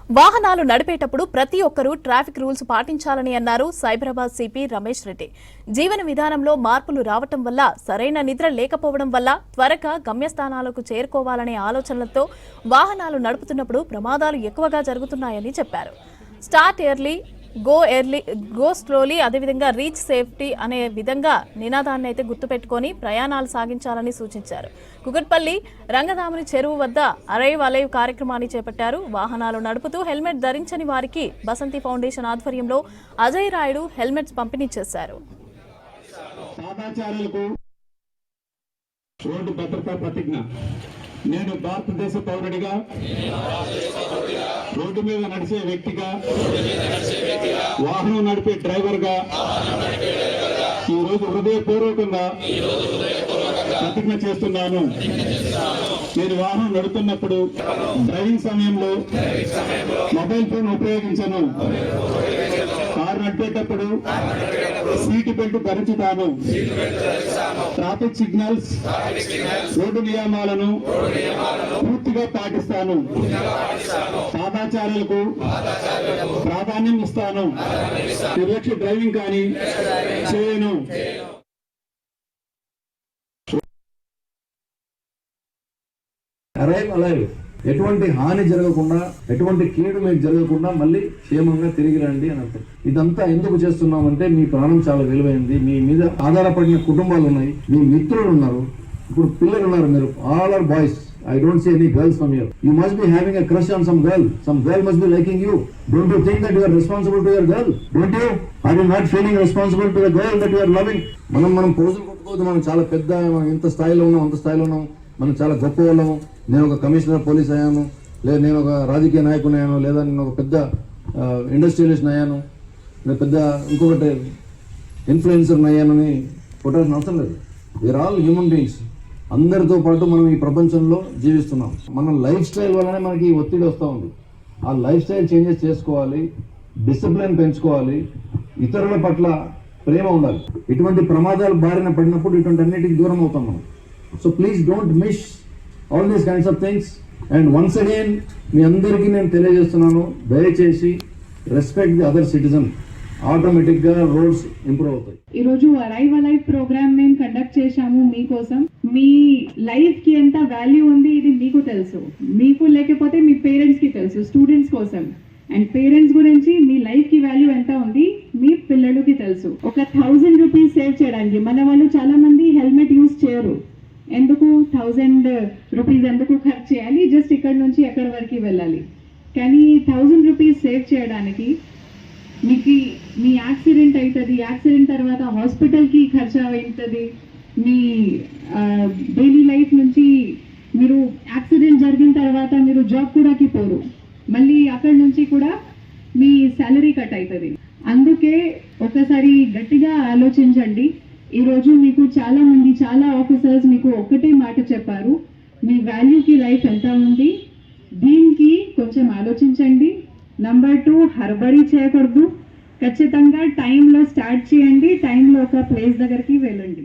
వాహనాలు నడిపేటప్పుడు ప్రతి ఒక్కరూ ట్రాఫిక్ రూల్స్ పాటించాలని అన్నారు సైబరాబాద్ సిపి రమేష్ రెడ్డి. జీవన విధానంలో మార్పులు రావటం వల్ల, సరైన నిద్ర లేకపోవడం వల్ల త్వరగా గమ్యస్థానాలకు చేరుకోవాలనే ఆలోచనలతో వాహనాలు నడుపుతున్నప్పుడు ప్రమాదాలు ఎక్కువగా జరుగుతున్నాయని చెప్పారు. స్టార్ట్ ఎర్లీ, గో స్లోలీ, అదేవిధంగా రీచ్ సేఫ్టీ అనే విధంగా నినాదాన్ని అయితే గుర్తుపెట్టుకొని ప్రయాణాలు సాగించాలని సూచించారు. కుకట్పల్లి రంగదాముని చెరువు వద్ద అరైవ్ అలైవ్ కార్యక్రమాన్ని చేపట్టారు. వాహనాలు నడుపుతూ హెల్మెట్ ధరించని వారికి బసంతి ఫౌండేషన్ ఆధ్వర్యంలో అజయ్ రాయుడు హెల్మెట్స్ పంపిణీ చేశారు. రోడ్డు భద్రతా ప్రతిజ్ఞ. నేను భారతదేశ పౌరుడిగా, రోడ్డు మీద నడిచే వ్యక్తిగా, వాహనం నడిపే డ్రైవర్గా ఈ రోజు హృదయపూర్వకంగా ప్రతిజ్ఞ చేస్తున్నాను. నేను వాహనం నడుపుతున్నప్పుడు డ్రైవింగ్ సమయంలో మొబైల్ ఫోన్ ఉపయోగించను. కారు నడిపేటప్పుడు సీటు బెల్ట్ ధరించుతాను. ట్రాఫిక్ సిగ్నల్స్, రోడ్డు నియమాలను పూర్తిగా పాటిస్తాను. పాదాచారులకు ప్రాధాన్యం ఇస్తాను. నిర్లక్ష్య డ్రైవింగ్ కానీ చేయను. అరైవ్ అలైవ్, ఎటువంటి హాని జరగకుండా, ఎటువంటి కీడు మీకు జరగకుండా మళ్ళీ క్షేమంగా తిరిగి రండి అని అర్థం. ఇదంతా ఎందుకు చేస్తున్నామంటే మీ ప్రాణం చాలా విలువైంది. మీ మీద ఆధారపడిన కుటుంబాలు ఉన్నాయి, మీ మిత్రులు ఉన్నారు, ఇప్పుడు పిల్లలు ఉన్నారు. మీరు all are boys. I don't see any girls from here. You must be having a crush on some girl. Some girl must be liking you. Don't you think that you are responsible to your girl? Don't you? Are you not feeling responsible to the girl that you are loving? మనం పోజులు కొట్టుకోవద్దు. మనం చాలా పెద్ద, మనం ఎంత స్థాయిలో ఉన్నాం అంత స్థాయిలో ఉన్నాం. మనం చాలా గొప్ప వాళ్ళము. నేను ఒక కమిషనర్ పోలీస్ అయ్యాను, లేదా నేను ఒక రాజకీయ నాయకుని అయ్యాను, లేదా నేను ఒక పెద్ద ఇండస్ట్రియలిస్ట్ అయ్యాను, లేదా పెద్ద ఇంకొకటి ఇన్ఫ్లుయెన్సర్ అయ్యానని కొట్టాల్సిన అవసరం లేదు. We are all human beings. అందరితో పాటు మనం ఈ ప్రపంచంలో జీవిస్తున్నాం. మన లైఫ్ స్టైల్ వల్లనే మనకి ఒత్తిడి వస్తూ ఉంది. ఆ లైఫ్ స్టైల్ చేంజెస్ చేసుకోవాలి, డిసిప్లిన్ పెంచుకోవాలి, ఇతరుల పట్ల ప్రేమ ఉండాలి. ఇటువంటి ప్రమాదాలు బారిన పడినప్పుడు ఇటువంటి అన్నిటికి దూరం అవుతాం మనం. So please don't miss all these kinds of things. And once again మీ అందరికీ నేను తెలియజేస్తున్నాను, దయచేసి రెస్పెక్ట్ ది అదర్ సిటిజన్. ఆటోమేటిక్గా రోడ్స్ ఇంప్రూవ్ అవుతాయి. ఈరోజు అరైవ్ అలైవ్ ప్రోగ్రామ్ మేము కండక్ట్ చేశాము మీకోసం. మీ లైఫ్కి ఎంత వాల్యూ ఉంది ఇది మీకు తెలుసు, మీకు లేకపోతే మీ పేరెంట్స్కి తెలుసు, స్టూడెంట్స్ కోసం. అండ్ పేరెంట్స్ గురించి మీ లైఫ్కి వాల్యూ ఎంత ఉంది మీ పిల్లలకి తెలుసు. ఒక 1000 రూపీస్ సేవ్ చేయడానికి మన వాళ్ళు చాలా మంది హెల్మెట్ యూజ్ చేయరు. ఎందుకు 1000 రూపీస్ ఎందుకు ఖర్చు చేయాలి? జస్ట్ ఇక్కడ నుంచి ఎక్కడి వరకు వెళ్ళాలి. కానీ 1000 రూపీస్ సేవ్ చేయడానికి మీకు మీ యాక్సిడెంట్ అవుతుంది, యాక్సిడెంట్ తర్వాత హాస్పిటల్కి ఖర్చు అవుతుంది. మీ డైలీ లైఫ్ నుంచి మీరు యాక్సిడెంట్ జరిగిన తర్వాత మీరు జాబ్ కూడా పోరు, మళ్ళీ అక్కడి నుంచి కూడా మీ శాలరీ కట్ అవుతుంది. అందుకే ఒకసారి గట్టిగా ఆలోచించండి. ఈరోజు మీకు చాలా మంది, చాలా ఆఫీసర్స్ మీకు ఒకటే మాట చెప్పారు, మీ వాల్యూకి లైఫ్ ఎంత ఉంది, దీనికి కొంచెం ఆలోచించండి. నంబర్ 2, హర్బరీ చేయకూడదు. ఖచ్చితంగా టైంలో స్టార్ట్ చేయండి, టైంలో ఒక ప్లేస్ దగ్గరికి వెళ్ళండి.